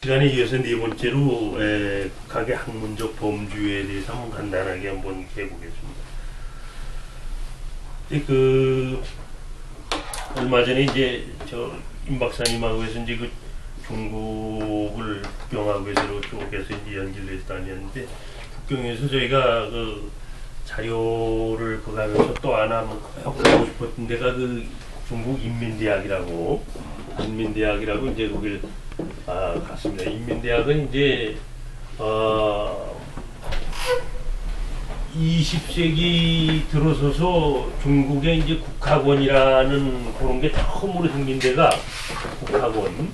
시간에 이어서 네 번째로 국학의 학문적 범주에 대해서 한번 간단하게 한번 해보겠습니다. 얼마 전에 이제 저 임 박사님하고 해서 이제 그 중국을 북경하고 해서 쪽에서 이제 연기를 해서 다녔는데, 북경에서 저희가 그 자료를 그가면서 또 하나 꼭 가고 싶었던 데가 그 중국 인민대학이라고 이제 거길 갔습니다. 인민대학은 이제 20세기 들어서서 중국의 이제 국학원이라는 그런 게 처음으로 생긴 데가 국학원이라는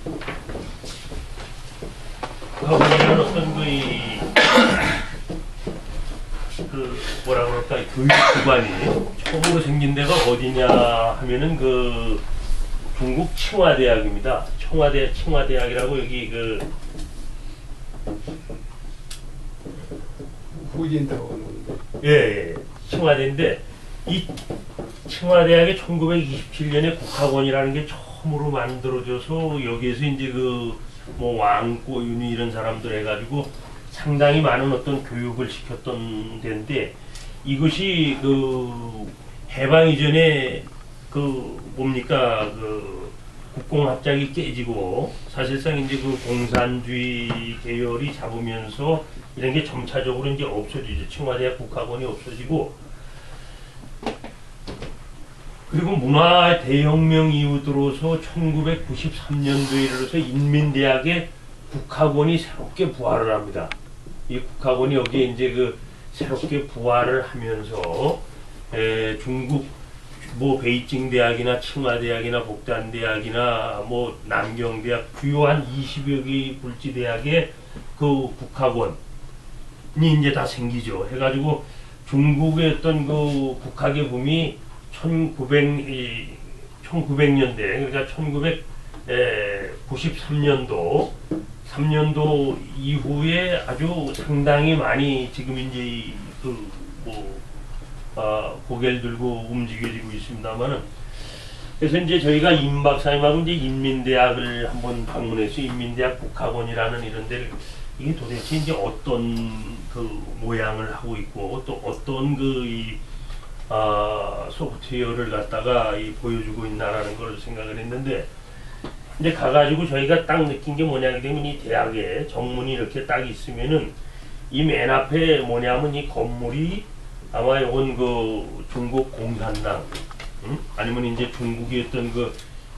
어떤 뭐라 그럴까, 교육 기관이 처음으로 생긴 데가 어디냐 하면은 그 중국 칭화대학입니다. 칭화대학이라고 여기 후진다고 예, 칭화대인데, 이 칭화대학에 1927년에 국학원이라는 게 처음으로 만들어져서 여기에서 이제 뭐 왕꼬윤이 이런 사람들 해가지고 상당히 많은 어떤 교육을 시켰던 데인데, 이것이 해방 이전에 국공합작이 깨지고 사실상 이제 공산주의 계열이 잡으면서 이런 게 점차적으로 이제 없어지죠. 칭화대학 국학원이 없어지고, 그리고 문화 대혁명 이후 들어서 1993년도에 이르러서 인민대학의 국학원이 새롭게 부활을 합니다. 이 국학원이 여기에 이제 새롭게 부활을 하면서 중국 뭐 베이징 대학이나 칭화대학이나 복단대학이나 뭐 남경대학 주요 한 20여 개 불지 대학의 그 국학원이 이제 다 생기죠. 해가지고 중국의 어떤 국학의 붐이 1900년대, 그러니까 1993년도 3년도 이후에 아주 상당히 많이 지금 이제 고개를 들고 움직여지고 있습니다만은, 그래서 이제 저희가 임 박사님하고 이제 인민대학을 한번 방문해서 인민대학 국학원이라는 이런 데를, 이게 도대체 이제 어떤 모양을 하고 있고 또 어떤 소프트웨어를 갖다가 보여주고 있나라는 걸 생각을 했는데, 이제 가가지고 저희가 딱 느낀 게 뭐냐 되면, 이 대학에 정문이 이렇게 딱 있으면은 이 맨 앞에 뭐냐면 이 건물이 아마 이건 중국 공산당, 아니면 이제 중국의 어떤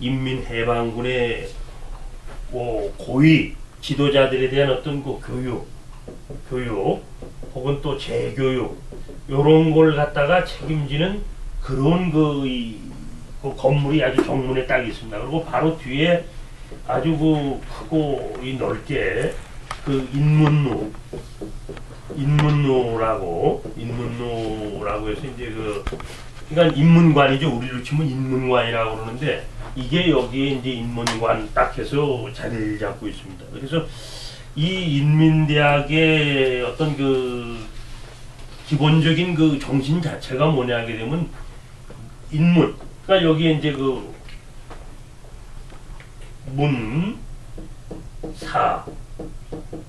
인민해방군의 고위 지도자들에 대한 어떤 교육 혹은 또 재교육, 요런 걸 갖다가 책임지는 그런 건물이 아주 정문에 딱 있습니다. 그리고 바로 뒤에 아주 크고 넓게 인문로라고 해서 이제 그러니까 인문관이죠. 우리로 치면 인문관이라고 그러는데, 이게 여기에 이제 인문관 딱 해서 자리를 잡고 있습니다. 그래서 이 인민대학의 어떤 기본적인 정신 자체가 뭐냐 하게 되면 인문, 그러니까 여기에 이제 문, 사,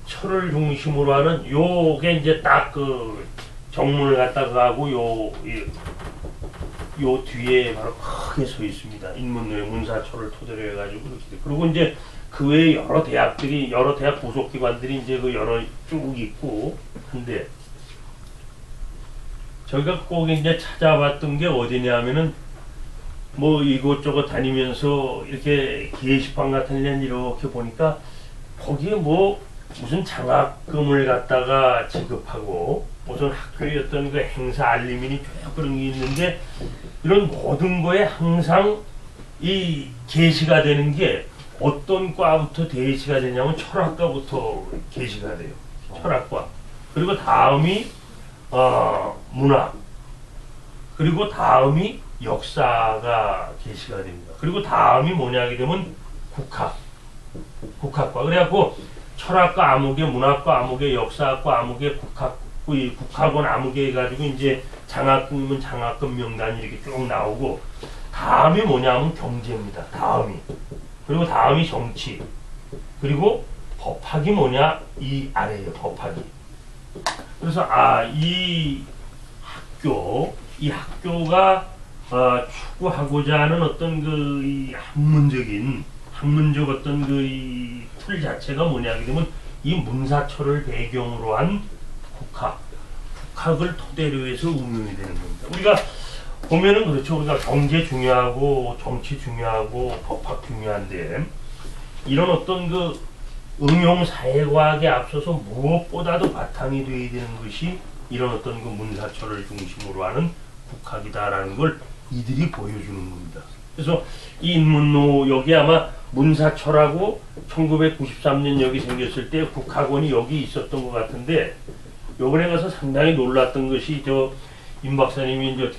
철을 중심으로 하는 요게 이제 딱 정문을 갖다가 하고 요 뒤에 바로 크게 서 있습니다. 인문로의 문사철을 토대로 해가지고 이렇게. 그리고 이제 그 외에 여러 대학 부속기관들이 이제 여러 쭉 있고 한데, 저희가 꼭 이제 찾아봤던 게 어디냐면은, 뭐 이곳저곳 다니면서 이렇게 게시판 같은 데는 이렇게 보니까 거기에 무슨 장학금을 갖다가 지급하고 무슨 학교의 어떤 행사 알림이니 쭉 그런 게 있는데, 이런 모든 거에 항상 이 게시가 되는 게 어떤 과부터 게시가 되냐면 철학과부터 게시가 돼요. 철학과. 그리고 다음이 문학. 그리고 다음이 역사가 게시가 됩니다. 그리고 다음이 뭐냐 하게 되면 국학과. 그래갖고 철학과 아무개, 문학과 아무개, 역사학과 아무개, 국학원 아무개 해가지고 이제 장학금은 장학금 명단이 이렇게 쭉 나오고, 다음이 뭐냐면 경제입니다. 다음이. 그리고 다음이 정치. 그리고 법학이 뭐냐? 이 아래에 법학이. 그래서 이 학교가 추구하고자 하는 어떤 이 학문적 어떤 이 틀 자체가 뭐냐 하게 되면 이 문사철을 배경으로 한 국학을 토대로 해서 운영이 되는 겁니다. 우리가 보면은 그렇죠. 우리가 경제 중요하고 정치 중요하고 법학 중요한데 이런 어떤 그 응용 사회과학에 앞서서 무엇보다도 바탕이 되어야 되는 것이 이런 어떤 그 문사철을 중심으로 하는 국학이다라는 걸 이들이 보여주는 겁니다. 그래서 이 인문로 여기 아마 문사철하고 1993년 여기 생겼을 때 국학원이 여기 있었던 것 같은데 요번에 가서 상당히 놀랐던 것이 임 박사님이 이제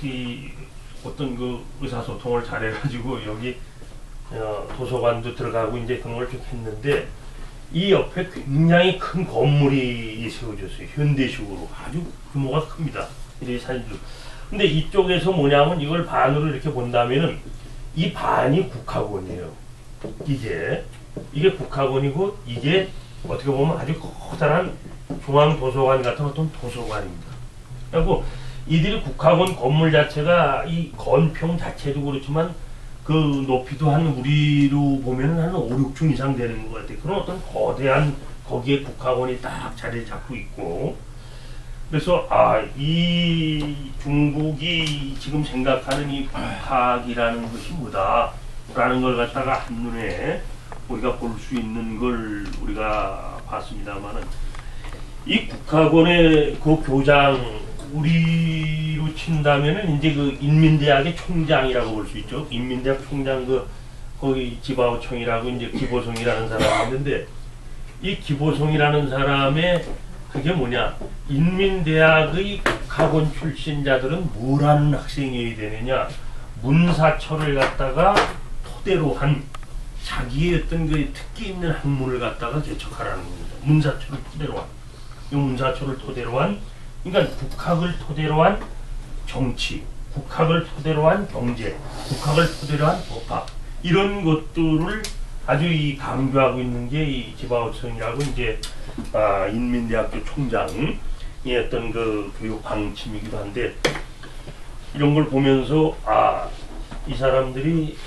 어떤 그 의사소통을 잘해가지고 여기 도서관도 들어가고 이제 그런 걸 쭉 했는데 이 옆에 굉장히 큰 건물이 세워졌어요. 현대식으로 아주 규모가 큽니다. 이 사진들. 근데 이쪽에서 뭐냐면 이걸 반으로 이렇게 본다면은 이 반이 국학원이에요. 이게 국학원이고 이게 어떻게 보면 아주 커다란 중앙도서관 같은 어떤 도서관입니다. 그리고 이들이 국학원 건물 자체가 이 건평 자체도 그렇지만 그 높이도 한 우리로 보면 한 5, 6층 이상 되는 것 같아요. 그런 어떤 거대한 거기에 국학원이 딱 자리를 잡고 있고 그래서 이 중국이 지금 생각하는 이 국학이라는 것이 뭐다라는 걸 갖다가 한눈에 우리가 볼 수 있는 걸 우리가 봤습니다만은 이 국학원의 그 교장 우리로 친다면은 이제 그 인민대학의 총장이라고 볼 수 있죠. 인민대학 총장 거기 지바오청이라고 이제 기보성이라는 사람이 있는데 이 기보성이라는 사람의 그게 뭐냐? 인민대학의 국학원 출신자들은 뭘 하는 학생이어야 되느냐? 문사철을 갖다가 토대로 한 자기의 어떤 그 특기 있는 학문을 갖다가 개척하라는 겁니다. 문사철을 토대로 한. 이 문사철을 토대로 한 그러니까 국학을 토대로 한 정치, 국학을 토대로 한 경제, 국학을 토대로 한 법학 이런 것들을 아주 강조하고 있는 게 이 지바오청이라고 이제 인민대학교 총장의 어떤 그 교육 방침이기도 한데 이런 걸 보면서 이 사람들이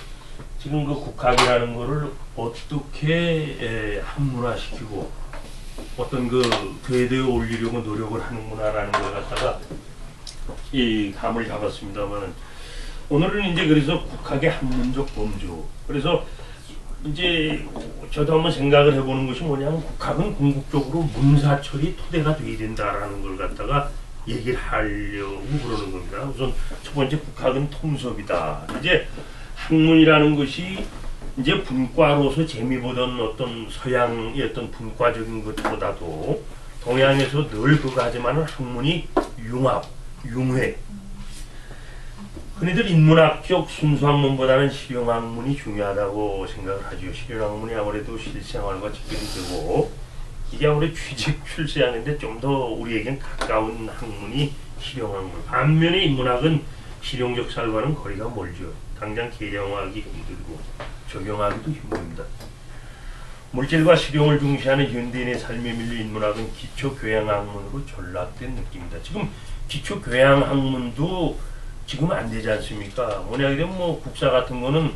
지금 그 국학이라는 거를 어떻게 학문화시키고 어떤 그 궤도에 올리려고 노력을 하는구나라는 걸 갖다가 이 감을 잡았습니다만은 오늘은 이제 그래서 국학의 학문적 범주 그래서 이제 저도 한번 생각을 해보는 것이 뭐냐면 국학은 궁극적으로 문사철이 토대가 돼야 된다라는 걸 갖다가 얘기를 하려고 그러는 겁니다. 우선 첫 번째 국학은 통섭이다. 이제 학문이라는 것이 이제 분과로서 재미보던 어떤 서양의 어떤 분과적인 것보다도 동양에서 늘 그거 하지만은 학문이 융합, 융회. 흔히들 인문학적 순수학문보다는 실용학문이 중요하다고 생각을 하죠. 실용학문이 아무래도 실생활과 직결되고 이게 아무래도 취직 출세하는데 좀 더 우리에겐 가까운 학문이 실용학문. 반면에 인문학은 실용적 삶과는 거리가 멀죠. 당장 계량하기 힘들고 적용하기도 힘듭니다. 물질과 실용을 중시하는 현대인의 삶에 밀려 인문학은 기초교양학문으로 전락된 느낌입니다. 지금 기초교양학문도 지금 안 되지 않습니까? 뭐냐 그러면 뭐 국사 같은 거는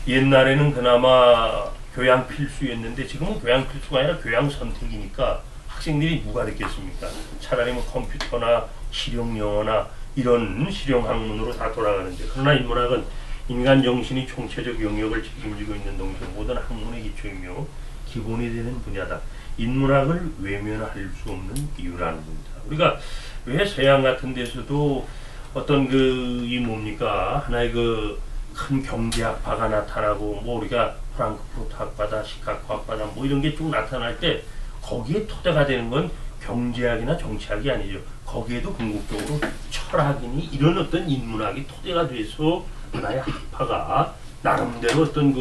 옛날에는 그나마 교양 필수였는데 지금은 교양 필수가 아니라 교양 선택이니까 학생들이 누가 됐겠습니까? 차라리 뭐 컴퓨터나 실용 영어나 이런 실용 학문으로 다 돌아가는데 그러나 인문학은 인간 정신이 총체적 영역을 책임지고 있는 동시에 모든 학문의 기초이며 기본이 되는 분야다. 인문학을 외면할 수 없는 이유라는 겁니다. 우리가 왜 서양 같은 데서도 어떤 이 뭡니까 하나의 큰 경제학파가 나타나고 뭐 우리가 프랑크푸르트 학파다 시카고 학파다 뭐 이런 게 쭉 나타날 때 거기에 토대가 되는 건 경제학이나 정치학이 아니죠. 거기에도 궁극적으로 철학이니 이런 어떤 인문학이 토대가 돼서 하나의 학파가 나름대로 어떤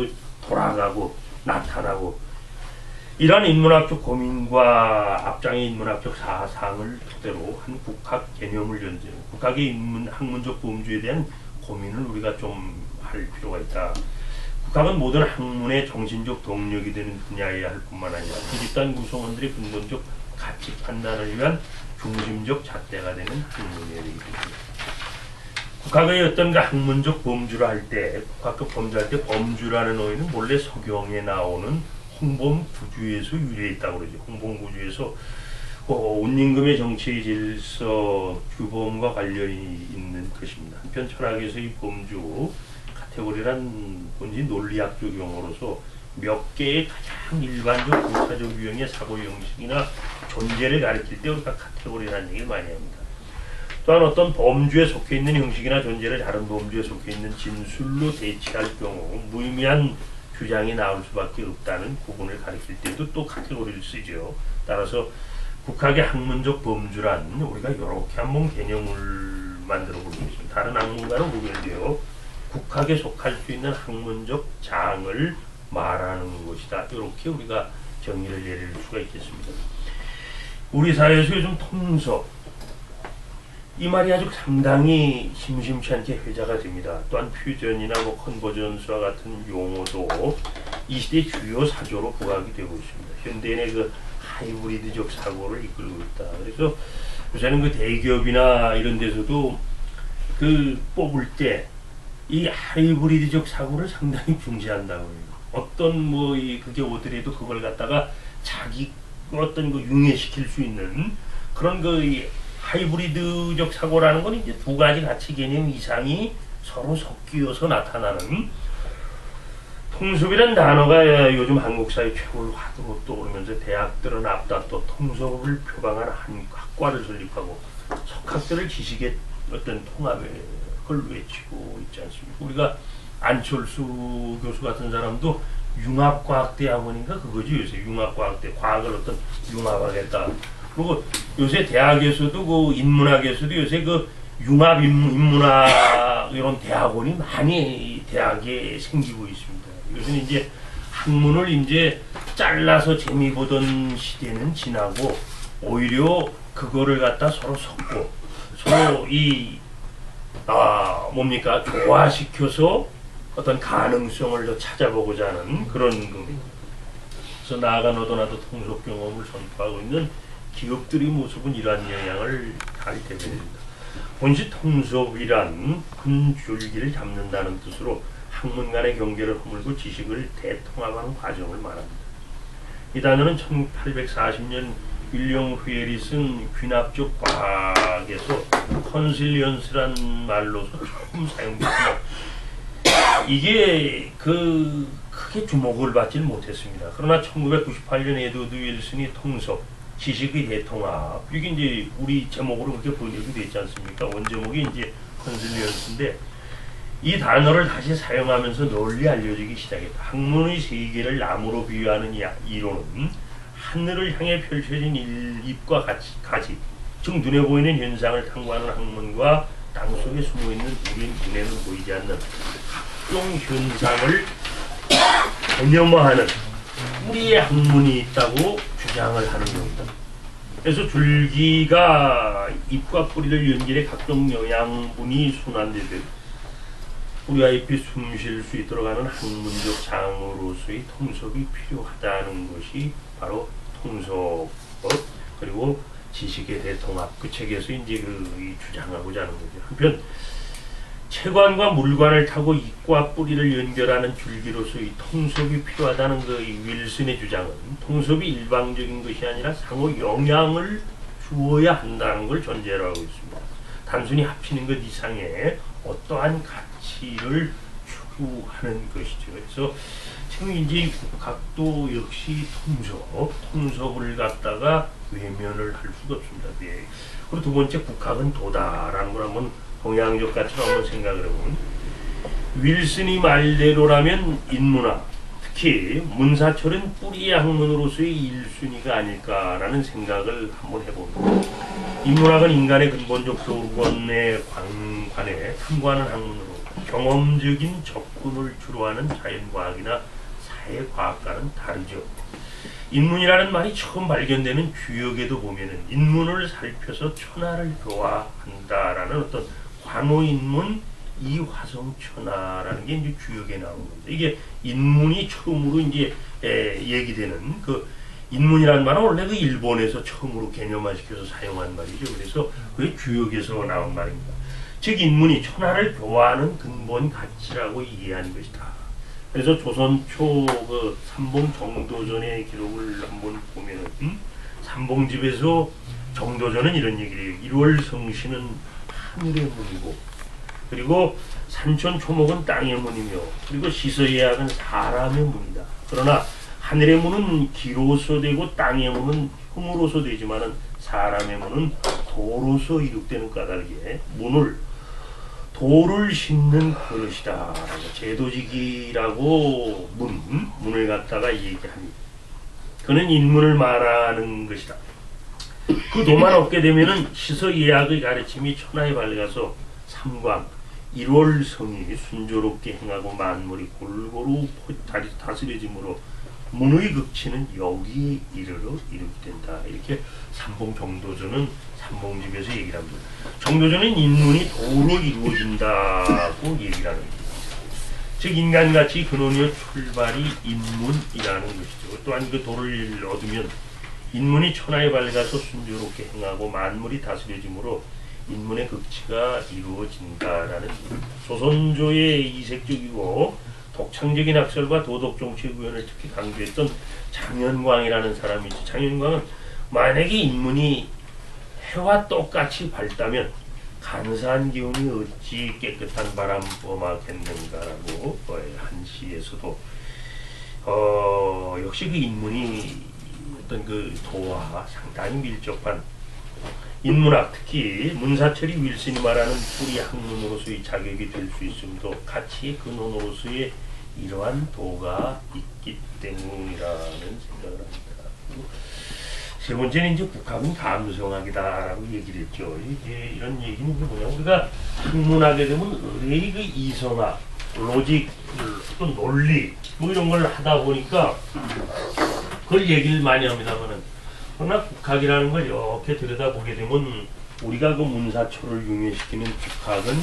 돌아가고 나타나고 이러한 인문학적 고민과 앞장의 인문학적 사상을 토대로 한 국학 개념을 연재하고 국학의 학문적 범주에 대한 고민을 우리가 좀 할 필요가 있다. 국학은 모든 학문의 정신적 동력이 되는 분야여야 할 뿐만 아니라 그 집단 구성원들의 근본적 가치 판단을 위한 중심적 잣대가 되는 학문이어야 되기 때문입니다. 국학의 어떤 학문적 범주라 할 때, 국학적 범주할 때 범주라는 어휘는 본래 서경에 나오는 홍범구주에서 유래했다고 그러죠. 홍범구주에서 온임금의 정치 질서 규범과 관련이 있는 것입니다. 한편 철학에서 이 범주 카테고리란 본지 논리학적 용어로서 몇 개의 가장 일반적 고차적 유형의 사고 형식이나 존재를 가리킬 때 우리가 카테고리라는 얘기를 많이 합니다. 또한 어떤 범주에 속해 있는 형식이나 존재를 다른 범주에 속해 있는 진술로 대치할 경우 무의미한 주장이 나올 수밖에 없다는 구분을 가리킬 때도 또 카테고리를 쓰죠. 따라서 국학의 학문적 범주란 우리가 이렇게 한번 개념을 만들어 보겠습니다. 다른 학문과는 구별되어 국학에 속할 수 있는 학문적 장을 말하는 것이다. 이렇게 우리가 정의를 내릴 수가 있겠습니다. 우리 사회에서 요즘 통섭 이 말이 아주 상당히 심심치 않게 회자가 됩니다. 또한 퓨전이나 컨버전스와 같은 용어도 이 시대의 주요 사조로 부각이 되고 있습니다. 현대인의 그 하이브리드적 사고를 이끌고 있다. 그래서 요새는 그 대기업이나 이런 데서도 그 뽑을 때 이 하이브리드적 사고를 상당히 중시한다고 해요. 어떤 그게 오더라도 그걸 갖다가 자기 어떤 그 융해시킬 수 있는 그런 그 하이브리드적 사고라는 건 이제 두 가지 가치 개념 이상이 서로 섞여서 나타나는 통섭이라는 단어가 요즘 한국 사회 최고로 화두로 떠오르면서 대학들은 앞다퉈 통섭을 표방하는 한 학과를 설립하고 석학들을 지식의 어떤 통합에 그걸 외치고 있지 않습니까? 우리가 안철수 교수 같은 사람도 융합과학대학원인가 그거지. 요새 융합과학대 과학을 어떤 융합하겠다. 그리고 요새 대학에서도 그 인문학에서도 요새 그 융합 인문학 이런 대학원이 많이 대학에 생기고 있습니다. 요새는 이제 학문을 이제 잘라서 재미 보던 시대는 지나고 오히려 그거를 갖다 서로 섞고 서로 조화시켜서 어떤 가능성을 더 찾아보고자 하는 그런 그래서 나아가 너도 나도 통속 경험을 선포하고 있는 기업들의 모습은 이러한 영향을 잘 대변합니다. 본시 통섭이란 큰 줄기를 잡는다는 뜻으로 학문 간의 경계를 허물고 지식을 대통합하는 과정을 말합니다. 이 단어는 1840년 윌리엄 후엘이 쓴 귀납적 과학에서 컨실리언스란 말로서 처음 사용됐습니다. 이게 크게 주목을 받지 못했습니다. 그러나 1998년 에드워드 윌슨이 통섭, 지식의 대통합, 이게 이제 우리 제목으로 그렇게 번역이 되지 않습니까? 원제목이 이제 컨실리언스인데 이 단어를 다시 사용하면서 널리 알려지기 시작했다. 학문의 세계를 나무로 비유하는 이론은 하늘을 향해 펼쳐진 잎과 가지, 즉 눈에 보이는 현상을 탐구하는 학문과 땅속에 숨어있는 우리의 눈에는 보이지 않는 각종 현상을 개념화하는 우리의 학문이 있다고 주장을 하는 겁니다. 그래서 줄기가 잎과 뿌리를 연결해 각종 영양분이 순환되듯 우리와 잎이 숨 쉴 수 있도록 하는 학문적 장으로서의 통섭이 필요하다는 것이 바로 통섭 그리고 지식의 대통합 그 책에서 이제 주장하고자 하는 거죠. 한편 체관과 물관을 타고 잎과 뿌리를 연결하는 줄기로서 이 통섭이 필요하다는 이 윌슨의 주장은 통섭이 일방적인 것이 아니라 상호 영향을 주어야 한다는 걸 전제로 하고 있습니다. 단순히 합치는 것 이상의 어떠한 가치를 추구하는 것이죠. 그래서 지금 이제 국학도 역시 통섭을 갖다가 외면을 할 수가 없습니다. 네. 그리고 두 번째 국학은 도다라는 걸 한번 동양적 가치로 한번 생각을 해보면 윌슨이 말대로라면 인문학, 특히 문사철은 뿌리의 학문으로서의 1순위가 아닐까라는 생각을 한번 해봅니다. 인문학은 인간의 근본적 조건에 관해 탐구하는 학문으로 경험적인 접근을 주로 하는 자연과학이나 사회과학과는 다르죠. 인문이라는 말이 처음 발견되는 주역에도 보면은 인문을 살펴서 천하를 교화한다라는 어떤 관호인문, 이화성천하라는 게 이제 주역에 나오는 겁니다. 이게 인문이 처음으로 이제 얘기되는 그 인문이라는 말은 원래 그 일본에서 처음으로 개념화시켜서 사용한 말이죠. 그래서 그게 주역에서 나온 말입니다. 즉 인문이 천하를 교화하는 근본 가치라고 이해한 것이다. 그래서 조선 초 그 삼봉 정도전의 기록을 한번 보면은 삼봉집에서 정도전은 이런 얘기를 해요. 1월 성신은 하늘의 문이고, 그리고 산천 초목은 땅의 문이며, 그리고 시서예약은 사람의 문이다. 그러나 하늘의 문은 기로서 되고 땅의 문은 흠으로서 되지만은 사람의 문은 도로서 이룩되는 까닭에 문을 도를 심는 그릇이다. 제도직이라고 문을 갖다가 얘기합니다. 그는 인문을 말하는 것이다. 그 도만 얻게 되면은 시서예약의 가르침이 천하에 밝아서 삼광, 일월성이 순조롭게 행하고 만물이 골고루 다스려짐으로 문의 극치는 여기에 이르러 이룩된다. 이렇게 삼봉 정도전은 삼봉집에서 얘기를 합니다. 정도전은 인문이 도로 이루어진다고 얘기를 하는 겁니다. 즉 인간같이 근원의 출발이 인문이라는 것이죠. 또한 그 도를 얻으면 인문이 천하에 밝아서 순조롭게 행하고 만물이 다스려짐으로 인문의 극치가 이루어진다라는 조선조의 이색적이고 독창적인 학설과 도덕 정치 구현을 특히 강조했던 장현광이라는 사람이 있죠. 장현광은 만약에 인문이 해와 똑같이 밝다면 간사한 기운이 어찌 깨끗한 바람 뿜하겠는가라고 한 시에서도 역시 그 인문이 어떤 그 도와 상당히 밀접한 인문학, 특히 문사철이 윌슨이 말하는 뿌리 학문으로서의 자격이 될 수 있음도 가치의 근원으로서의 이러한 도가 있기 때문이라는 생각을 합니다. 세 번째는 이제 국학은 감성학이다라고 얘기를 했죠. 이제 이런 얘기는 뭐냐면 우리가 학문하게 되면 의뢰의 그 이성학, 로직, 또 논리 뭐 이런 걸 하다 보니까 그걸 얘기를 많이 합니다만은, 그러나 국학이라는 걸 이렇게 들여다보게 되면 우리가 그 문사초를 융해시키는 국학은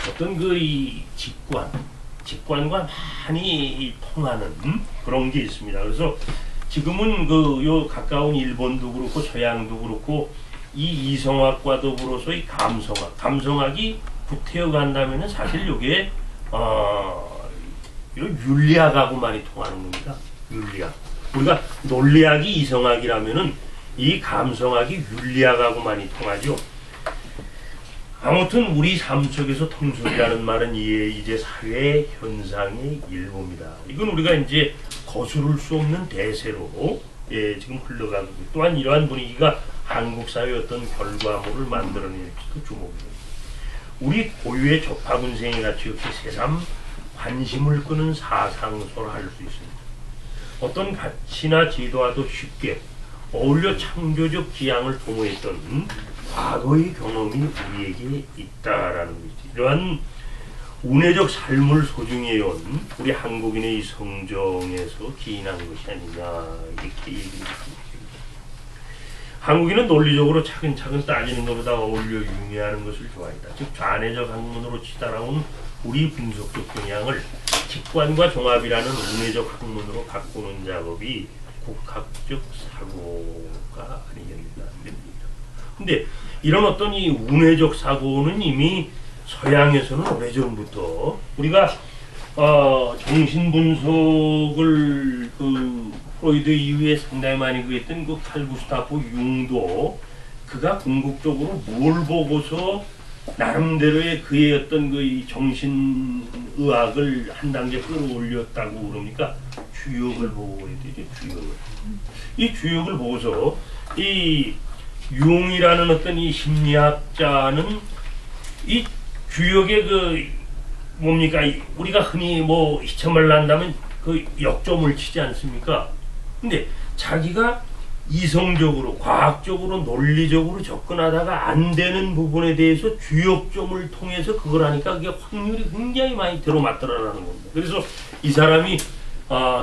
어떤 그 이 직관과 많이 통하는 그런 게 있습니다. 그래서 지금은 그 요 가까운 일본도 그렇고 서양도 그렇고 이 이성학과 더불어서 이 감성학이 구태여 간다면은 사실 요게 이런 윤리학하고 많이 통하는 겁니다. 윤리학. 우리가 논리학이 이성학이라면은 이 감성학이 윤리학하고 많이 통하죠. 아무튼 우리 삶 속에서 통솔이라는 말은 이제 사회 현상의 일부입니다. 이건 우리가 이제 거스를 수 없는 대세로 지금 흘러가고, 또한 이러한 분위기가 한국 사회의 어떤 결과물을 만들어낼지도 주목됩니다. 우리 고유의 접하군생이 같이 이렇게 새삼 관심을 끄는 사상소를 할 수 있습니다. 어떤 가치나 제도와도 쉽게 어울려 창조적 지향을 도모했던 과거의 경험이 우리에게 있다라는 것이죠. 이러한 운해적 삶을 소중히 해온 우리 한국인의 성정에서 기인한 것이 아니냐, 이렇게 얘기합니다. 한국인은 논리적으로 차근차근 따지는 것보다 어울려 융해하는 것을 좋아했다. 즉 좌뇌적 학문으로 치달아온 우리 분석적 경향을 직관과 종합이라는 운해적 학문으로 바꾸는 작업이 국학적 사고가 아니겠는가. 근데 이런 어떤 이 운해적 사고는 이미 서양에서는 오래전부터 우리가 정신분석을 그 프로이드 이후에 상당히 많이 그랬던 그 칼 구스타프 융도 그가 궁극적으로 뭘 보고서 나름대로의 그의 어떤 그 이 정신의학을 한 단계 끌어올렸다고 그럽니까? 주역을 보고 그래야 되죠. 주역을. 이 주역을 보고서 이 융이라는 어떤 이 심리학자는 이 주역의 그 뭡니까? 우리가 흔히 뭐 희첨을 난다면 그 역점을 치지 않습니까? 근데 자기가 이성적으로, 과학적으로, 논리적으로 접근하다가 안 되는 부분에 대해서 주역점을 통해서 그걸 하니까 그게 확률이 굉장히 많이 들어맞더라라는 겁니다. 그래서 이 사람이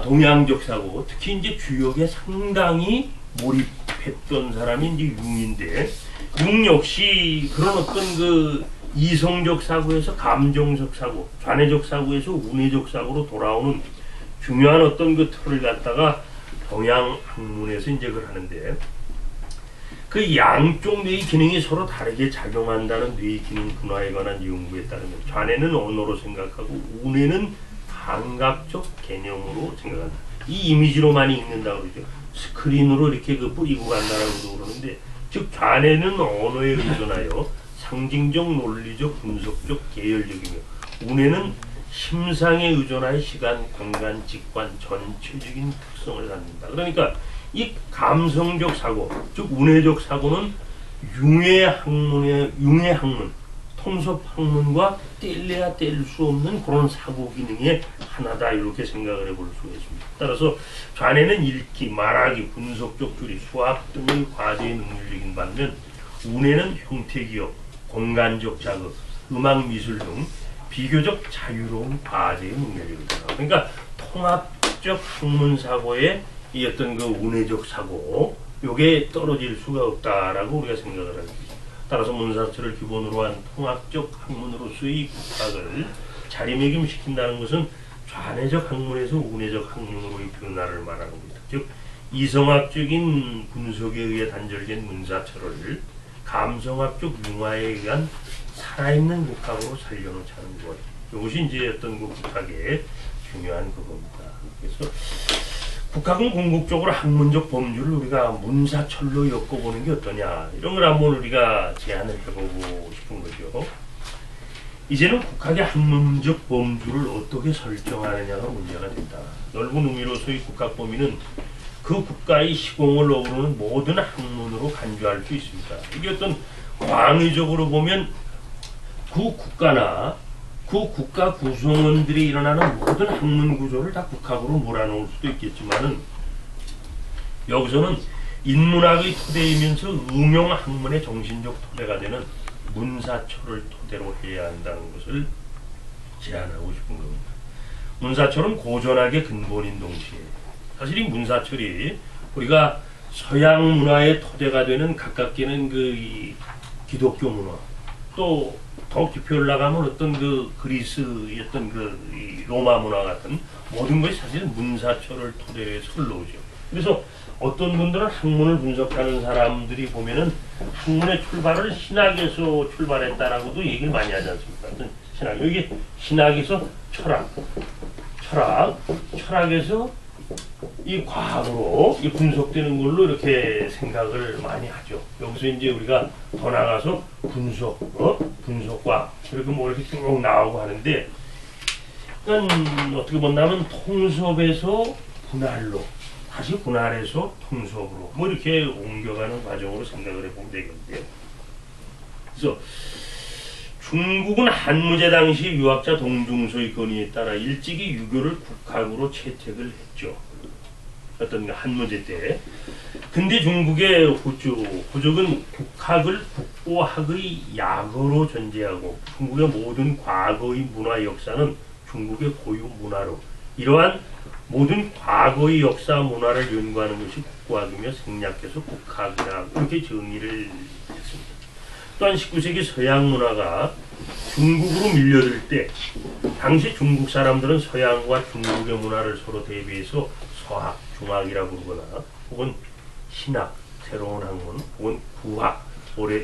동양적 사고, 특히 이제 주역에 상당히 몰입했던 사람이 이제 융인데, 융 역시 그런 어떤 그 이성적 사고에서 감정적 사고, 좌뇌적 사고에서 우뇌적 사고로 돌아오는 중요한 어떤 그 틀을 갖다가 동양 학문에서 이제 그걸 하는데, 그 양쪽 뇌의 기능이 서로 다르게 작용한다는 뇌의 기능 분화에 관한 연구에 따르면 좌뇌는 언어로 생각하고 우뇌는 감각적 개념으로 생각한다. 이 이미지로 많이 읽는다고 그러죠. 스크린으로 이렇게 그 뿌리고 간다라고도 그러는데, 즉 좌뇌는 언어에 의존하여 상징적, 논리적, 분석적, 계열적이며 우뇌는 심상에 의존하여 시간, 공간, 직관, 전체적인 특성을 갖는다. 그러니까 이 감성적 사고, 즉 운해적 사고는 융해 학문, 통섭 학문과 뗄래야 뗄 수 없는 그런 사고 기능의 하나다, 이렇게 생각을 해볼 수가 있습니다. 따라서 좌뇌는 읽기, 말하기, 분석적 추리, 수학 등의 과제의 능률적인 반면 운해는 형태 기억, 공간적 자극, 음악 미술 등 비교적 자유로운 과제의 능률적이다. 그러니까 통합적 학문 사고의 이 어떤 그 운해적 사고, 요게 떨어질 수가 없다라고 우리가 생각을 하고 있습니다. 따라서 문사철을 기본으로 한 통합적 학문으로서의 국학을 자리매김시킨다는 것은 좌뇌적 학문에서 운해적 학문으로의 변화를 말하는 겁니다. 즉 이성학적인 분석에 의해 단절된 문사철을 감성학적 융화에 의한 살아있는 국학으로 살려놓자는 것, 이것이 이제 어떤 그 국학의 중요한 그겁니다. 그래서 국학은 궁극적으로 학문적 범주를 우리가 문사철로 엮어보는 게 어떠냐, 이런 걸 한번 우리가 제안을 해보고 싶은 거죠. 이제는 국학의 학문적 범주를 어떻게 설정하느냐가 문제가 된다. 넓은 의미로서의 국학 범위는 그 국가의 시공을 어우르는 모든 학문으로 간주할 수 있습니다. 이게 어떤 광의적으로 보면 그 국가나 그 국가 구성원들이 일어나는 모든 학문 구조를 다 국학으로 몰아넣을 수도 있겠지만은, 여기서는 인문학의 토대이면서 응용 학문의 정신적 토대가 되는 문사철을 토대로 해야 한다는 것을 제안하고 싶은 겁니다. 문사철은 고전학의 근본인 동시에 사실 이 문사철이 우리가 서양 문화의 토대가 되는 가깝게는 그 기독교 문화, 또 더 깊이 올라가면 어떤 그 그리스의 어떤 그 로마 문화 같은 모든 것이 사실 문사철을 토대로 해서 흘러오죠. 그래서 어떤 분들은 학문을 분석하는 사람들이 보면은 학문의 출발을 신학에서 출발했다라고도 얘기를 많이 하지 않습니까? 어떤 신학, 여기 신학에서 철학에서 이 과학으로 이 분석되는 걸로 이렇게 생각을 많이 하죠. 여기서 이제 우리가 더 나가서 분석과 이렇게 뭐 이렇게 쭉 나오고 하는데, 그러니까 어떻게 본다면 통섭에서 분할로, 다시 분할해서 통섭으로 뭐 이렇게 옮겨가는 과정으로 생각을 해보면 되겠는데요. 그래서 중국은 한무제 당시 유학자 동중서의 건의에 따라 일찍이 유교를 국학으로 채택을 했죠. 어떤 한무제 때. 근데 중국의 후족은 국학을 국보학의 약어로 전제하고 중국의 모든 과거의 문화 역사는 중국의 고유 문화로, 이러한 모든 과거의 역사 문화를 연구하는 것이 국보학이며 생략해서 국학이라 이렇게 정의를 했습니다. 또한 19세기 서양 문화가 중국으로 밀려들 때 당시 중국 사람들은 서양과 중국의 문화를 서로 대비해서 서학, 중학이라고 부르거나 혹은 신학, 새로운 학문, 혹은 구학,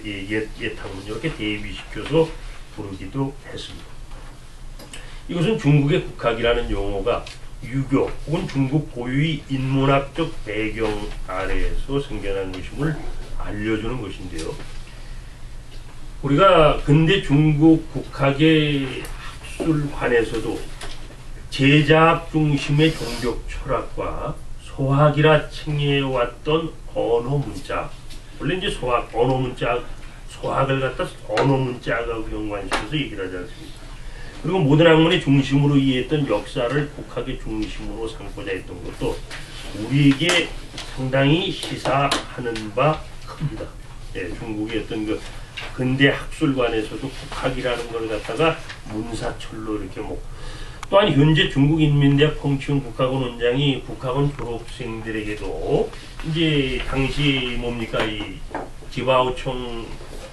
옛 학문 이렇게 대비시켜서 부르기도 했습니다. 이것은 중국의 국학이라는 용어가 유교 혹은 중국 고유의 인문학적 배경 아래에서 생겨난 것임을 알려주는 것인데요. 우리가 근대 중국 국학의 학술관에서도 제자학 중심의 종교 철학과 소학이라 칭해왔던 언어 문자, 원래 이제 소학, 언어 문자, 소학을 갖다 언어 문자하고 연관시켜서 얘기를 하지 않습니까? 그리고 모든 학문의 중심으로 이해했던 역사를 국학의 중심으로 삼고자 했던 것도 우리에게 상당히 시사하는 바 큽니다. 예, 중국의 어떤 그 근대 학술관에서도 국학이라는 걸 갖다가 문사철로 이렇게 또한 현재 중국 인민대학 펑치훈 국학원 원장이 국학원 졸업생들에게도 이제 당시 뭡니까 이 지바오총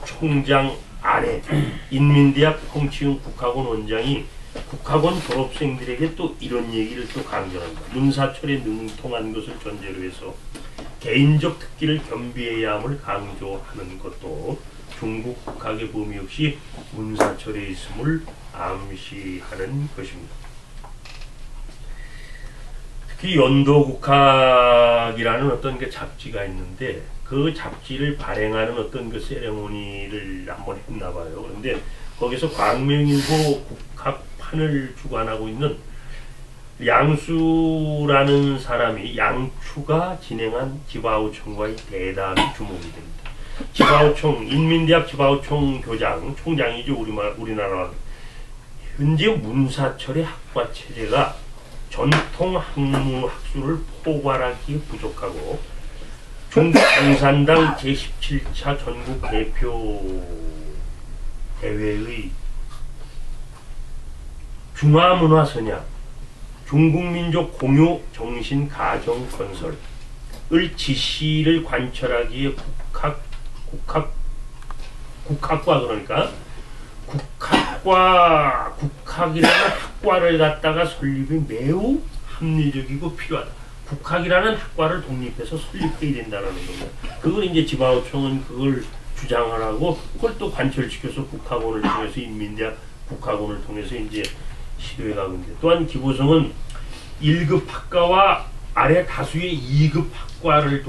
총장 아래 인민대학 홍치웅 국학원 원장이 국학원 졸업생들에게 또 이런 얘기를 또 강조합니다. 문사철에 능통한 것을 전제로 해서 개인적 특기를 겸비해야 함을 강조하는 것도 중국 국학의 범위 역시 문사철에 있음을 암시하는 것입니다. 특히 연도국학이라는 어떤 그 잡지가 있는데 그 잡지를 발행하는 어떤 그 세레모니를 한번 했나봐요. 그런데 거기서 광명일보 국학판을 주관하고 있는 양수라는 사람이 양추가 진행한 지바오총과의 대담이 주목이 됩니다. 지바오총, 인민대학 지바오총 교장, 총장이죠. 우리나라 현재 문사철의 학과 체제가 전통 학문 학술을 포괄하기에 부족하고 중국 공산당 제17차 전국 대표 대회의 중화문화 선양, 중국민족 공유 정신 가정 건설을 지시를 관철하기에 국학과 그러니까 국학이라는 학과를 갖다가 설립이 매우 합리적이고 필요하다. 국학이라는 학과를 독립해서 설립해야 된다는 겁니다. 그걸 이제 지바오총은 그걸 주장하라고 그걸 또 관철시켜서 국학원을 통해서 인민대학 국학원을 통해서 이제 시도해가고 있는데 또한 기보성은 1급 학과와 아래 다수의 2급 학과를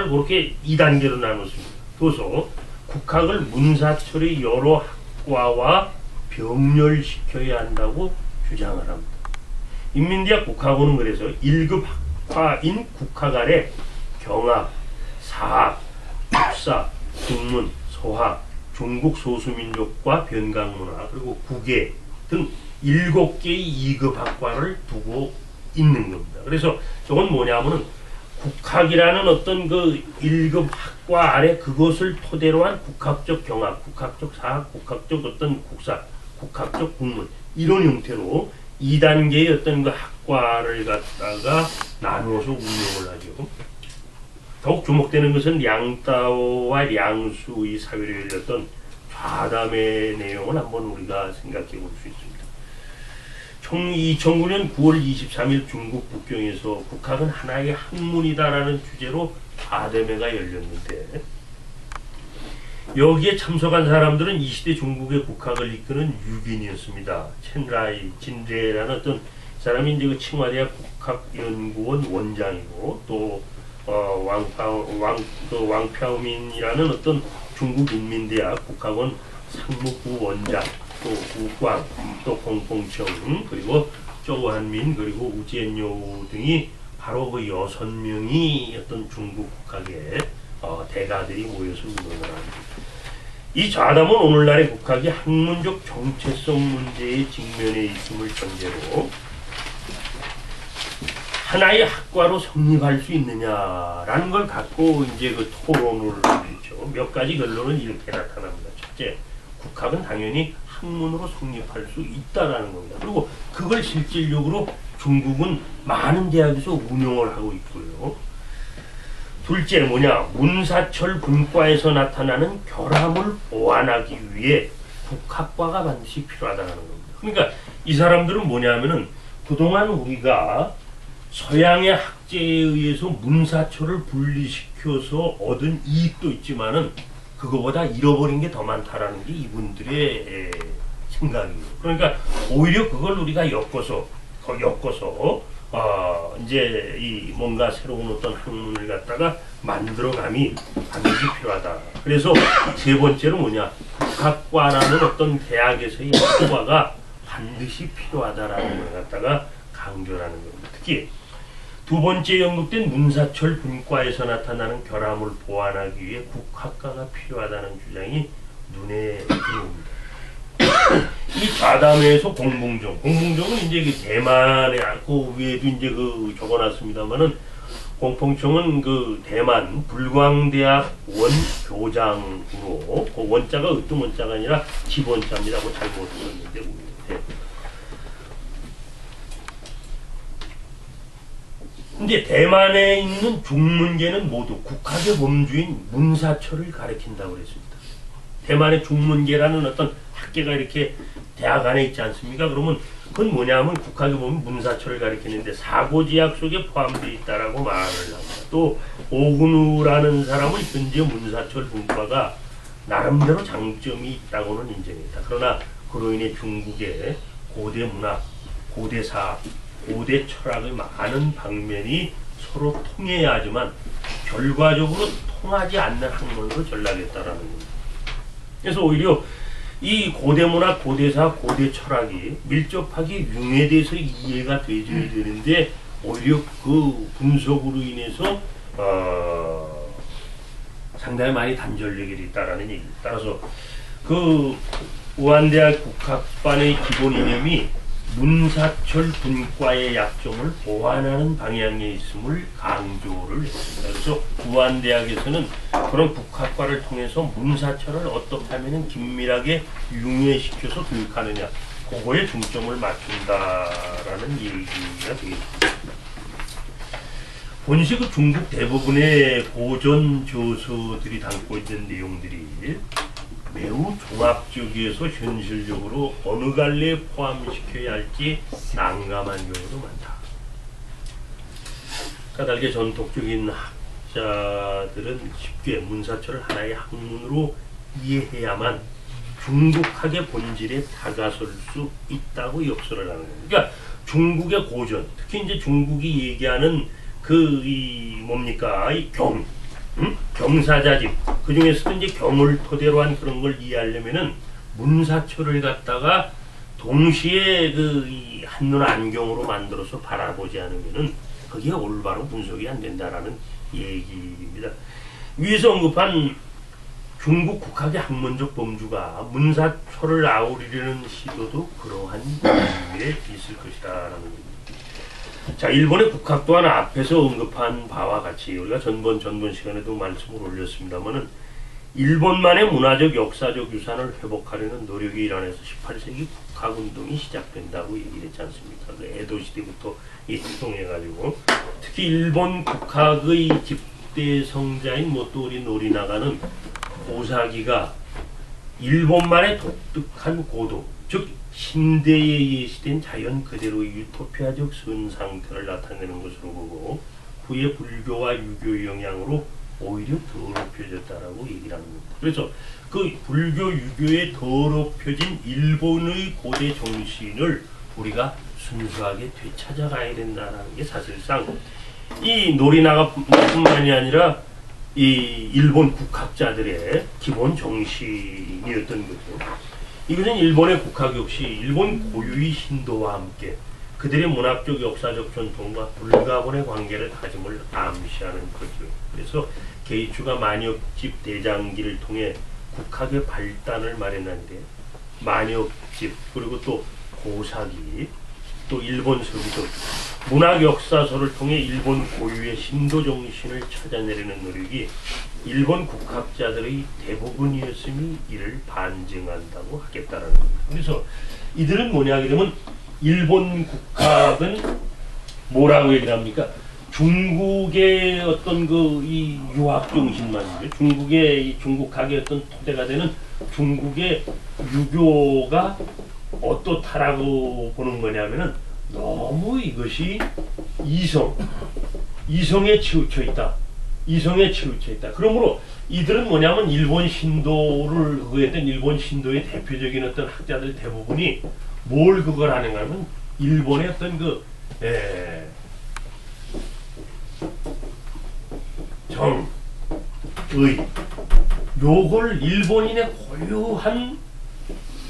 그렇게 2단계로 나눴습니다. 그래서 국학을 문사철의 여러 학과와 병렬시켜야 한다고 주장을 합니다. 인민대학 국학원은 그래서 1급 학과인 국학 아래 경학, 사학, 국사, 국문, 서학, 중국 소수민족과 변강문화 그리고 국예 등 7개의 2급 학과를 두고 있는 겁니다. 그래서 저건 뭐냐면은 국학이라는 어떤 그 1급 학과 아래 그것을 토대로 한 국학적 경학, 국학적 사학, 국학적 어떤 국사, 국학적 국문 이런 형태로 2단계의 어떤 그 학과를 갖다가 나누어서 운영을 하죠. 더욱 주목되는 것은 량따오와 량수의 사회를 열렸던 좌담의 내용을 한번 우리가 생각해 볼 수 있습니다. 2009년 9월 23일 중국 북경에서 국학은 하나의 학문이다라는 주제로 좌담회가 열렸는데 여기에 참석한 사람들은 이 시대 중국의 국학을 이끄는 유빈이었습니다. 첸라이 진레라는 어떤 사람이 이제 그 칭화대학 국학연구원 원장이고 또 왕평민이라는 어떤 중국 인민대학 국학원 상무부 원장 또 우광 또 공봉청 그리고 쪼한민 그리고 우지엔요 등이 바로 그 6명이 어떤 중국 국학의 대가들이 모여서 운동을 합니다. 이 좌담은 오늘날의 국학이 학문적 정체성 문제에 직면해 있음을 전제로 하나의 학과로 성립할 수 있느냐라는 걸 갖고 이제 그 토론을 하죠. 몇 가지 결론은 이렇게 나타납니다. 첫째, 국학은 당연히 학문으로 성립할 수 있다라는 겁니다. 그리고 그걸 실질적으로 중국은 많은 대학에서 운영을 하고 있고요. 둘째 뭐냐, 문사철 분과에서 나타나는 결함을 보완하기 위해 국학과가 반드시 필요하다는 겁니다. 그러니까 이 사람들은 뭐냐면은 그동안 우리가 서양의 학제에 의해서 문사철을 분리시켜서 얻은 이익도 있지만은 그거보다 잃어버린 게 더 많다라는 게 이분들의 생각이에요. 그러니까 오히려 그걸 우리가 엮어서 이제 이 뭔가 새로운 어떤 학문을 갖다가 만들어감이 반드시 필요하다. 그래서 세 번째로 뭐냐, 국학과라는 어떤 대학에서의 학과가 반드시 필요하다라는 걸 갖다가 강조하는 겁니다. 특히 두 번째 언급된 문사철 분과에서 나타나는 결함을 보완하기 위해 국학과가 필요하다는 주장이 눈에 들어옵니다. 이 좌담회에서 공봉정은 이제 그 대만에 그 위에도 이제 그 적어놨습니다만은 공봉정은 그 대만 불광대학 원교장으로 그 원자가 어떤 원자가 아니라 기본자입니다. 그 잘못 들었는데 근데 대만에 있는 중문계는 모두 국학의 범주인 문사철을 가리킨다고 그랬습니다. 대만의 중문계라는 어떤 학계가 이렇게 대학 안에 있지 않습니까? 그러면 그건 뭐냐면 국학에 보면 문사철을 가리키는데 사고지약 속에 포함되어 있다라고 말을 합니다. 또 오근우라는 사람은 현재 문사철 분과가 나름대로 장점이 있다고는 인정했다. 그러나 그로 인해 중국의 고대 문학, 고대 사학, 고대 철학의 많은 방면이 서로 통해야 하지만 결과적으로 통하지 않는 학문으로 전락했다라는 겁니다. 그래서 오히려 이 고대 문학, 고대 사학, 고대 철학이 밀접하게 융해돼서 이해가 되줘야 되는데 오히려 그 분석으로 인해서 상당히 많이 단절되게 됐다라는 얘기입니다. 따라서 그 우한대학 국학반의 기본 이념이 문사철 분과의 약점을 보완하는 방향에 있음을 강조를 했습니다. 그래서 우한대학에서는 그런 국학과를 통해서 문사철을 어떻게 하면 긴밀하게 융해시켜서 교육하느냐, 그거에 중점을 맞춘다라는 얘기가 되겠습니다. 본시 그 중국 대부분의 고전 저서들이 담고 있는 내용들이 매우 종합적이어서 현실적으로 어느 갈래에 포함시켜야 할지 난감한 경우도 많다. 까닭에 전통적인 학자들은 쉽게 문사철을 하나의 학문으로 이해해야만 중국학의 본질에 다가설 수 있다고 역설을 하는 겁니다. 그러니까 중국의 고전, 특히 이제 중국이 얘기하는 뭡니까? 이 경사자집. 그 중에서도 이제 경을 토대로 한 그런 걸 이해하려면은 문사철을 갖다가 동시에 이 한눈 안경으로 만들어서 바라보지 않으면은 그게 올바로 분석이 안 된다라는 얘기입니다. 위에서 언급한 중국 국학의 학문적 범주가 문사철을 아우르려는 시도도 그러한 이유에 있을 것이다라는 겁니다. 자, 일본의 국학 또한 앞에서 언급한 바와 같이 우리가 전번 시간에도 말씀을 올렸습니다만은 일본만의 문화적 역사적 유산을 회복하려는 노력이 일환해서 18세기 국학운동이 시작된다고 얘기를 했지 않습니까? 그 에도 시대부터 이동해가지고 특히 일본 국학의 집대 성자인 또 우리 노리나가는 고사기가 일본만의 독특한 고도, 즉 신대에 예시된 자연 그대로의 유토피아적 선상태를 나타내는 것으로 보고 후에 불교와 유교의 영향으로 오히려 더럽혀졌다라고 얘기를 합니다. 그래서 그 불교 유교에 더럽혀진 일본의 고대 정신을 우리가 순수하게 되찾아가야 된다는 게 사실상 이 노리나가뿐만이 아니라 이 일본 국학자들의 기본 정신이었던 거죠. 이것은 일본의 국학 역시 일본 고유의 신도와 함께 그들의 문학적 역사적 전통과 불가분의 관계를 다짐을 암시하는 거죠. 그래서 게이츠가 만역집 대장기를 통해 국학의 발단을 마련하는데 만역집 그리고 또 고사기 또 일본 서기도 문학 역사서를 통해 일본 고유의 신도 정신을 찾아내려는 노력이 일본 국학자들의 대부분이었음이 이를 반증한다고 하겠다라는 겁니다. 그래서 이들은 뭐냐 하게 되면 일본 국학은 뭐라고 얘기를 합니까? 중국의 어떤 이 유학 정신만이죠. 중국의 이 중국학의 어떤 토대가 되는 중국의 유교가 어떻다라고 보는 거냐면은 너무 이것이 이성에 치우쳐 있다. 이성에 치우쳐 있다. 그러므로 이들은 뭐냐면 일본 신도를 그거했던 일본 신도의 대표적인 어떤 학자들 대부분이 뭘 그걸 하는가 하면 일본의 어떤 요걸 일본인의 고유한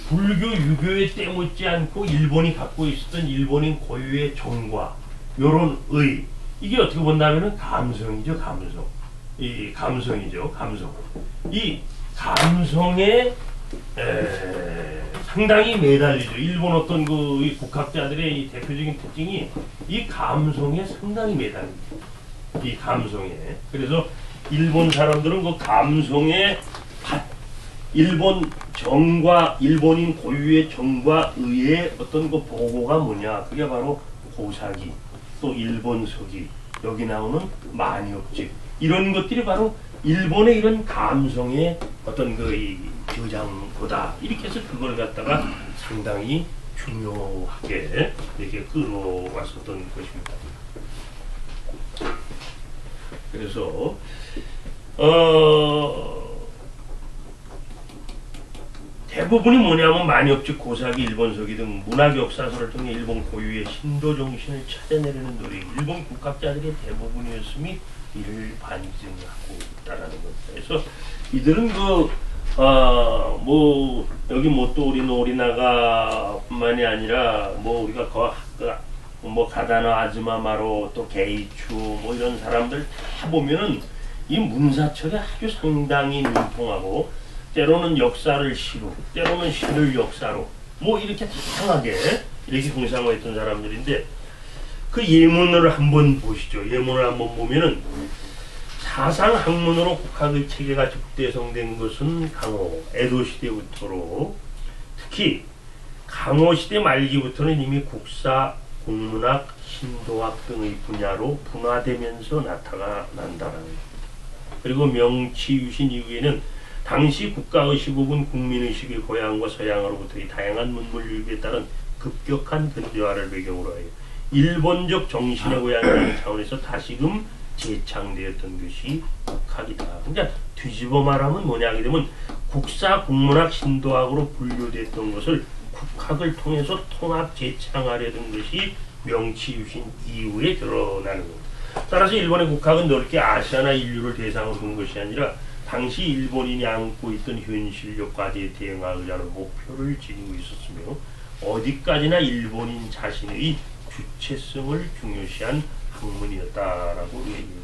불교 유교에 떼묻지 않고 일본이 갖고 있었던 일본인 고유의 정과 요런 이게 어떻게 본다면은 감성이죠. 감성. 이 감성이죠. 감성. 이 감성에 상당히 매달리죠. 일본 어떤 이 국학자들의 이 대표적인 특징이 이 감성에 상당히 매달립니다. 이 감성에. 그래서 일본 사람들은 그 감성에 일본 정과 일본인 고유의 정과 의의 어떤 그 보고가 뭐냐? 그게 바로 고사기, 또 일본 서기, 여기 나오는 만역집 이런 것들이 바로 일본의 이런 감성의 어떤 이 저장고다. 이렇게 해서 그걸 갖다가 상당히 중요하게 이렇게 끌어왔었던 것입니다. 그래서 대부분이 뭐냐면 만역지 고사기 일본서기 등 문학 역사서를 통해 일본 고유의 신도 정신을 찾아내려는 노력, 일본 국학자들의 대부분이었음이 이를 반증하고 있다라는 겁니다. 그래서 이들은 뭐 여기 뭐 또 우리 노리나가뿐만이 아니라 뭐 우리가 뭐 가다나 아즈마마로 또 게이추 뭐 이런 사람들 다 보면은 이 문사철에 아주 상당히 민통하고 때로는 역사를 시로, 때로는 시를 역사로 뭐 이렇게 다양하게 이렇게 공상했던 사람들인데 그 예문을 한번 보시죠. 예문을 한번 보면은 사상 학문으로 국학의 체계가 적대성된 것은 강호, 에도 시대부터로 특히 강호 시대 말기부터는 이미 국사, 국문학, 신도학 등의 분야로 분화되면서 나타난다는 거예요. 그리고 명치 유신 이후에는 당시 국가의식 혹은 국민의식의 고향과 서양으로부터의 다양한 문물 유입에 따른 급격한 근대화를 배경으로 하여 일본적 정신의 고향이라는 차원에서 다시금 재창되었던 것이 국학이다. 그러니까 뒤집어 말하면 뭐냐 하게 되면 국사, 국문학, 신도학으로 분류됐던 것을 국학을 통해서 통합 재창하려던 것이 명치유신 이후에 드러나는 겁니다. 따라서 일본의 국학은 넓게 아시아나 인류를 대상으로 둔 것이 아니라 당시 일본인이 안고 있던 현실적 과제에 대응하고자 하는 목표를 지니고 있었으며 어디까지나 일본인 자신의 주체성을 중요시한 학문이었다라고 얘기합니다.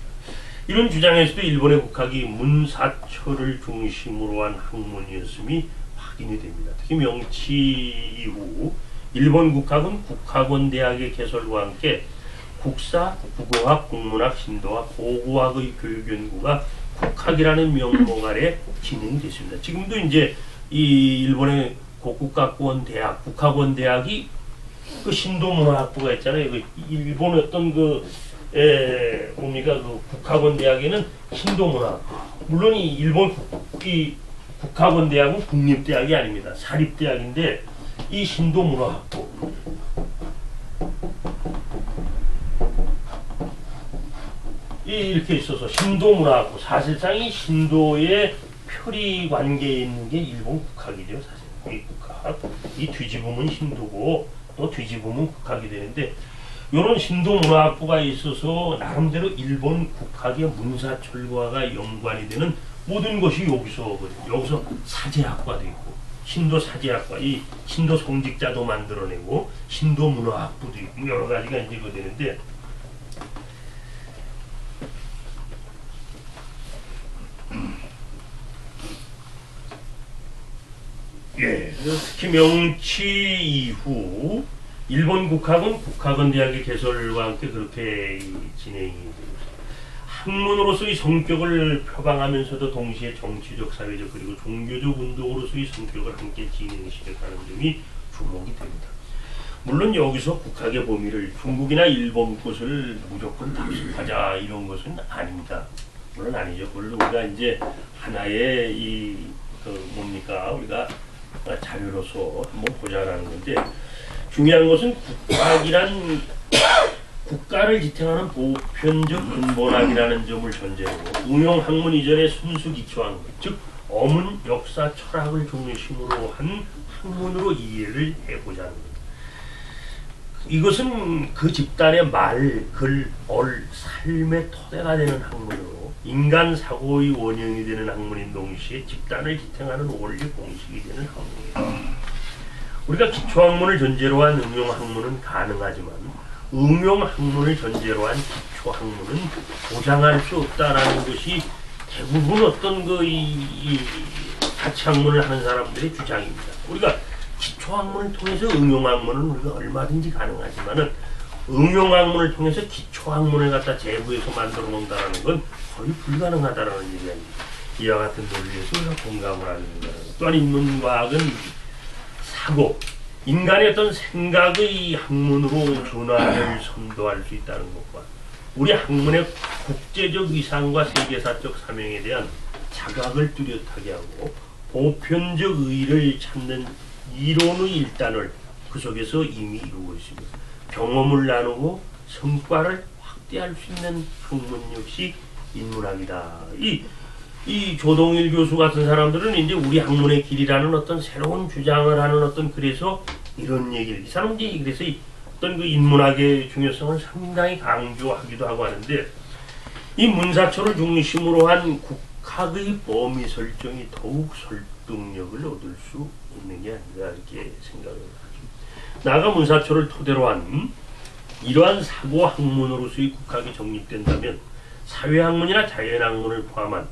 이런 주장에서도 일본의 국학이 문사철을 중심으로 한 학문이었음이 확인이 됩니다. 특히 명치 이후 일본 국학은 국학원 대학의 개설과 함께 국사, 국어학, 국문학, 신도학, 고고학의 교육 연구가 국학이라는 명목 아래 진행됐습니다. 지금도 이제 이 일본의 고국학원 대학, 국학원 대학이 그 신도문화학부가 있잖아요. 그 일본 어떤 뭡니까 그 국학원 대학에는 신도문화. 물론 이 일본 국학원 대학은 국립대학이 아닙니다. 사립대학인데 이 신도문화학부. 이렇게 있어서 신도문화학부. 사실상 이 신도의 표리 관계에 있는 게 일본 국학이죠. 사실 이 국학. 이 뒤집으면 신도고 또 뒤집으면 국학이 되는데 이런 신도문화학부가 있어서 나름대로 일본 국학의 문사철과가 연관이 되는 모든 것이 여기서 사제학과도 있고 신도 사제학과, 이 신도 성직자도 만들어내고 신도문화학부도 있고 여러 가지가 이제 되는데 예, 특히 명치 이후 일본 국학은 국학원 대학의 개설과 함께 그렇게 진행이 됩니다. 학문으로서의 성격을 표방하면서도 동시에 정치적, 사회적 그리고 종교적 운동으로서의 성격을 함께 진행시켰다는 점이 주목이 됩니다. 물론 여기서 국학의 범위를 중국이나 일본 것을 무조건 답습하자 이런 것은 아닙니다. 물론 아니죠. 그걸 우리가 이제 하나의 뭡니까 우리가 자료로서 한번 보자라는 건데 중요한 것은 국학이란 국가를 지탱하는 보편적 근본학이라는 점을 전제로 응용학문 이전의 순수 기초학문, 즉 어문, 역사, 철학을 중심으로 한 학문으로 이해를 해보자는 겁니다. 이것은 그 집단의 말, 글, 얼, 삶의 토대가 되는 학문으로 인간 사고의 원형이 되는 학문인 동시에 집단을 지탱하는 원리 공식이 되는 학문입니다. 우리가 기초학문을 전제로 한 응용학문은 가능하지만 응용학문을 전제로 한 기초학문은 보장할 수 없다라는 것이 대부분 어떤 가치학문을 하는 사람들의 주장입니다. 우리가 기초학문을 통해서 응용학문은 우리가 얼마든지 가능하지만은 응용학문을 통해서 기초학문을 갖다 제부해서 만들어 놓는다는 건 거의 불가능하다라는 얘기입니다. 이와 같은 논리에서 우리가 공감을 하는 거예요. 또한 인문과학은 사고, 인간의 어떤 생각의 학문으로 변화를 선도할 수 있다는 것과 우리 학문의 국제적 위상과 세계사적 사명에 대한 자각을 뚜렷하게 하고 보편적 의의를 찾는 이론의 일단을 그 속에서 이미 이루고 있습니다. 경험을 나누고 성과를 확대할 수 있는 학문 역시 인문학이다. 이 조동일 교수 같은 사람들은 이제 우리 학문의 길이라는 어떤 새로운 주장을 하는 어떤 그래서 이런 얘기를 이 사람들이 그래서 어떤 그 인문학의 중요성을 상당히 강조하기도 하고 하는데 이 문사초를 중심으로 한 국학의 범위 설정이 더욱 설득력을 얻을 수 있는 게 아닌가 이렇게 생각을 하죠. 나아가 문사초를 토대로 한 이러한 사고 학문으로서의 국학이 정립된다면 사회학문이나 자연학문을 포함한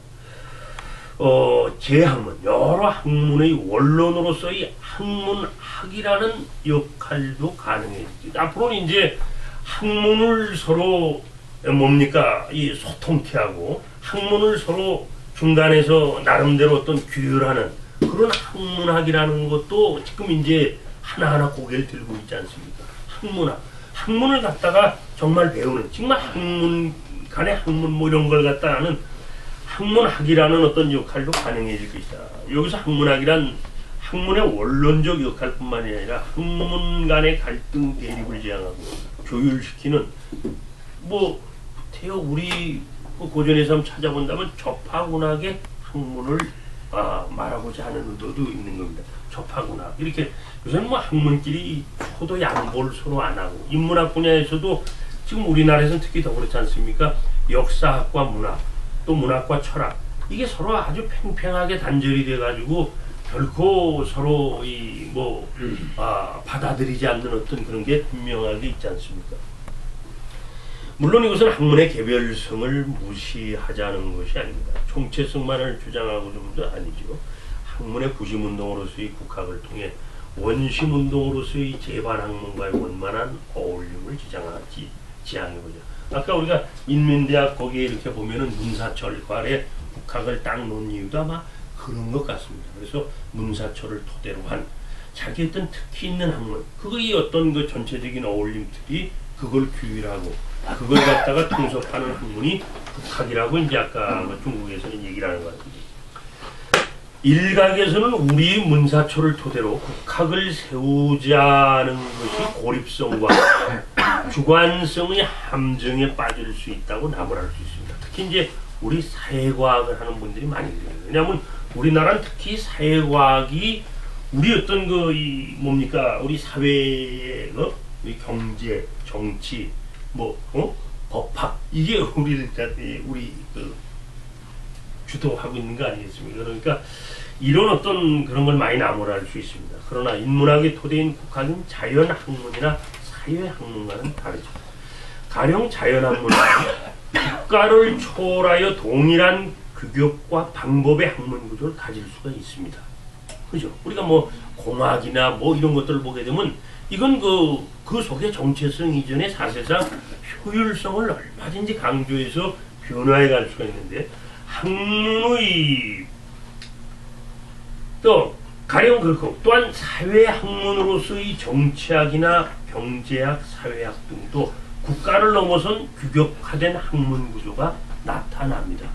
제학문, 여러 학문의 원론으로서의 학문학이라는 역할도 가능해집니다. 앞으로는 이제 학문을 서로 뭡니까? 이 소통케 하고 학문을 서로 중간에서 나름대로 어떤 규율하는 그런 학문학이라는 것도 지금 이제 하나하나 고개를 들고 있지 않습니까? 학문을 갖다가 정말 배우는 정말 학문 간의 학문 뭐 이런 걸 갖다 하는 학문학이라는 어떤 역할도 가능해질 것이다. 여기서 학문학이란 학문의 원론적 역할뿐만이 아니라 학문 간의 갈등 대립을 제한하고 조율시키는 뭐 태어 우리 고전에서 한번 찾아본다면 접하문학의 학문을 말하고자 하는 의도도 있는 겁니다. 접하문학 이렇게 요새는 뭐 학문끼리 초도 양보를 서로 안 하고 인문학 분야에서도 지금 우리나라에서는 특히 더 그렇지 않습니까? 역사학과 문학 또 문학과 철학 이게 서로 아주 팽팽하게 단절이 돼가지고 결코 서로 받아들이지 않는 어떤 그런 게 분명하게 있지 않습니까? 물론 이것은 학문의 개별성을 무시하자는 것이 아닙니다. 총체성만을 주장하고 좀도 아니죠. 학문의 부심운동으로서의 국학을 통해 원심운동으로서의 재반학문과의 원만한 어울림을 지향해보자. 아까 우리가 인민대학 거기에 이렇게 보면은 문사철 관에 국학을 딱 놓은 이유도 아마 그런 것 같습니다. 그래서 문사철을 토대로 한 자기 어떤 특기 있는 학문, 그거의 어떤 그 전체적인 어울림들이 그걸 규율하고 그걸 갖다가 통섭하는 학문이 국학이라고 이제 아까 중국에서는 얘기를 하는 것 같은데 일각에서는 우리 문사초를 토대로 국학을 세우자는 것이 고립성과 주관성의 함정에 빠질 수 있다고 나무랄 수 있습니다. 특히 이제 우리 사회과학을 하는 분들이 많이 그래요. 왜냐하면 우리나라는 특히 사회과학이 우리 어떤 우리 사회의 우리 경제, 정치, 법학 이게 우리 주도하고 있는 거 아니겠습니까? 그러니까 이런 어떤 그런 걸 많이 나무랄 수 있습니다. 그러나 인문학의 토대인 국학은 자연학문이나 사회학문과는 다르죠. 가령 자연학문은 국가를 초월하여 동일한 규격과 방법의 학문 구조를 가질 수가 있습니다. 그죠? 우리가 공학이나 이런 것들을 보게 되면 이건 그 속에 정체성 이전에 사실상 효율성을 얼마든지 강조해서 변화해 갈 수가 있는데 학문의 또 가령 그렇고 또한 사회학문으로서의 정치학이나 경제학, 사회학 등도 국가를 넘어선 규격화된 학문 구조가 나타납니다.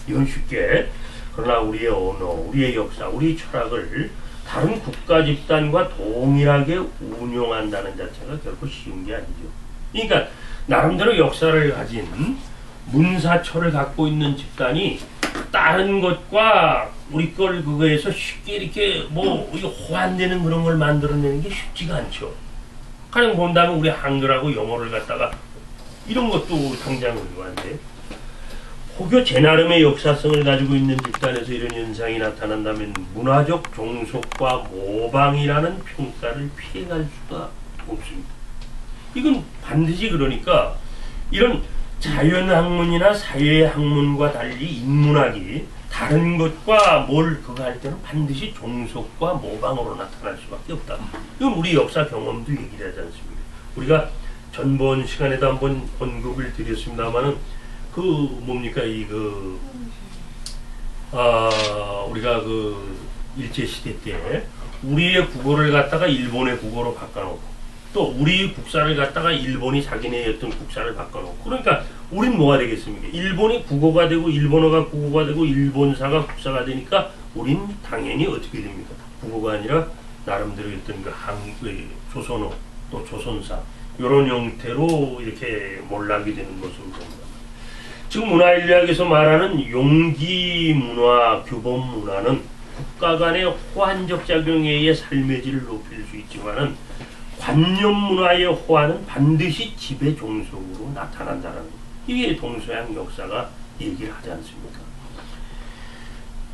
이건 쉽게 그러나 우리의 언어, 우리의 역사, 우리의 철학을 다른 국가 집단과 동일하게 운용한다는 자체가 결코 쉬운 게 아니죠. 그러니까 나름대로 역사를 가진 문사철을 갖고 있는 집단이 다른 것과 우리 걸 그거에서 쉽게 이렇게 호환되는 그런 걸 만들어내는 게 쉽지가 않죠. 가령 본다면 우리 한글하고 영어를 갖다가 이런 것도 당장 의미한데 혹여 제 나름의 역사성을 가지고 있는 집단에서 이런 현상이 나타난다면 문화적 종속과 모방이라는 평가를 피해갈 수가 없습니다. 이건 반드시 그러니까 이런 자연학문이나 사회학문과 달리 인문학이 다른 것과 그거 할 때는 반드시 종속과 모방으로 나타날 수밖에 없다. 이건 우리 역사 경험도 얘기를 하지 않습니까? 우리가 전번 시간에도 한번 언급을 드렸습니다만은 우리가 일제시대 때 우리의 국어를 갖다가 일본의 국어로 바꿔놓고 또 우리 국사를 갖다가 일본이 자기네 어떤 국사를 바꿔놓고 그러니까 우린 뭐가 되겠습니까? 일본이 국어가 되고 일본어가 국어가 되고 일본사가 국사가 되니까 우린 당연히 어떻게 됩니까? 국어가 아니라 나름대로 어떤 그 조선어 또 조선사 이런 형태로 이렇게 몰락이 되는 것으로 봅니다. 지금 문화인류학에서 말하는 용기 문화, 규범 문화는 국가 간의 호환적 작용에 의해 삶의 질을 높일 수 있지만은 관념 문화의 호환은 반드시 지배 종속으로 나타난다는 이게 동서양 역사가 얘기를 하지 않습니까?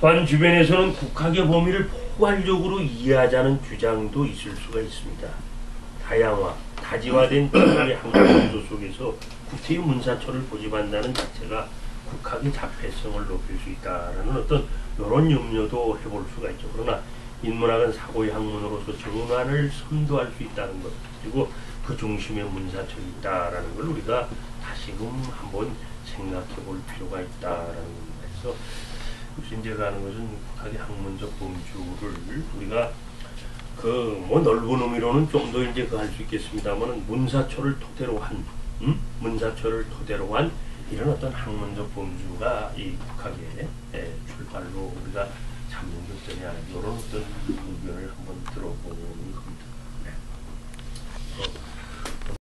또한 주변에서는 국학의 범위를 포괄적으로 이해하자는 주장도 있을 수가 있습니다. 다양화, 다지화된 국학의 한국 구조 속에서 구태의 문사초를 고집한다는 자체가 국학의 자폐성을 높일 수 있다는 어떤 이런 염려도 해볼 수가 있죠. 그러나 인문학은 사고의 학문으로서 전환을 선도할 수 있다는 것, 그리고 그 중심에 문사초가 있다는 걸 우리가 다시금 한번 생각해 볼 필요가 있다는 겁니다. 그래서 혹시 제가 하는 것은 국학의 학문적 범주를 우리가 그 뭐 넓은 의미로는 좀 더 이제 그 할 수 있겠습니다만은 문사초를 토대로 한 문사초를 토대로 한 이런 어떤 학문적 범주가 이 국학의 출발로 우리가 잡는 게 어떠냐 이런 어떤 의견을 한번 들어보는 겁니다.